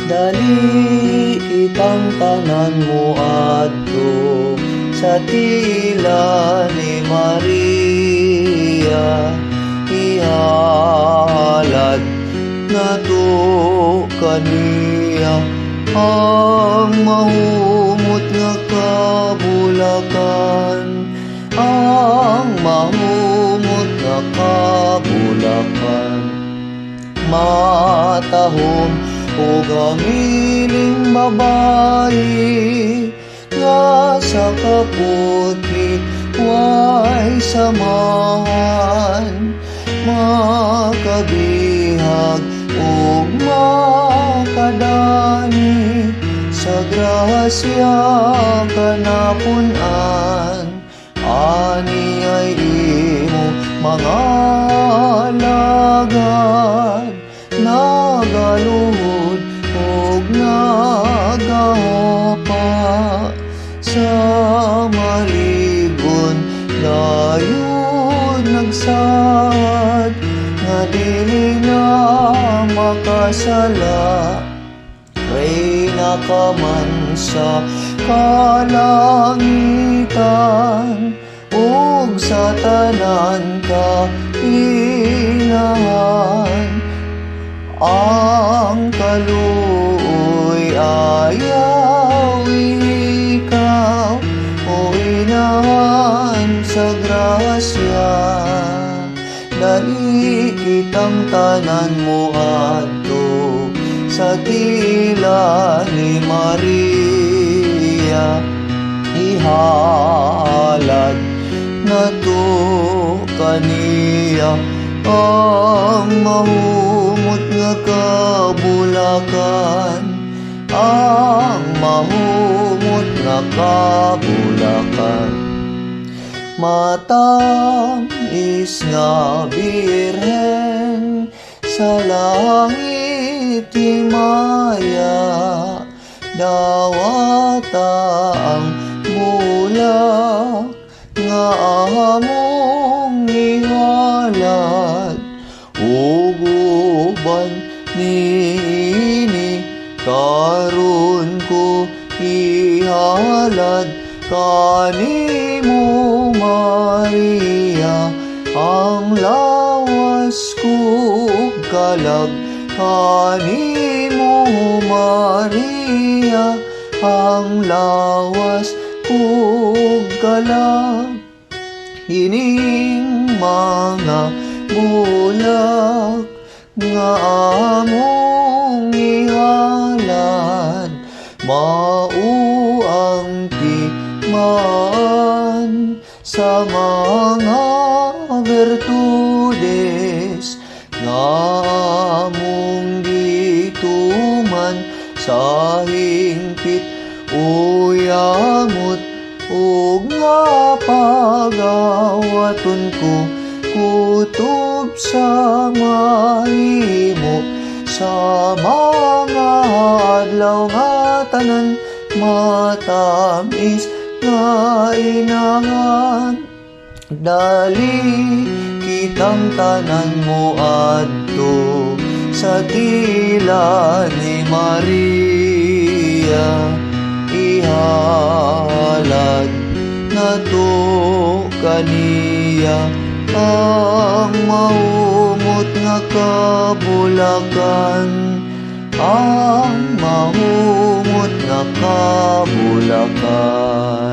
Dali kitang tanan mo adto sa tila ni Maria. Ihalad na to kaniya ang mahumot nga kabulakan, ang mahumot nga kabulakan. Matahom o gamiling babae nga sa kaputi way samahan, makabihag o makadani sa grasya kanapunan. Ani ay imo mga alagad nagaluhod og nagahapa sa maligon, dayon nagsad nga dili na makasala. Reyna ka man sa kalangitan ug sa tanan ka inahan. Ang kaluoy ayaw ikaw o inahan sa grasya. Dali kitang tanan mo adto sa tila ni Maria. Ihalad na to kaniya ang mahumot nga kabulakan, ang mahumot nga kabulakan. Matamis nga birhen sa langit himaya, dawata ang bulak nga among ihalad. Uguban niini karon ko ihalad kanimo Maria, ang lawas kog kalag kanimo Maria, ang lawas kog kalag. Ining mga bulak nga among ihalad, mao ang tikman sa mga virtudes nga among gituman sa hingpit uyamot ug nga pagawaton ko kutob sa mahimo sa mga adlaw nga tanan. Matamis nga inahan, dali kitang tanan mo adto sa tila ni Maria. Ihalad na to kaniya ang mahumot nga kabulakan, ang mahumot nga kabulakan.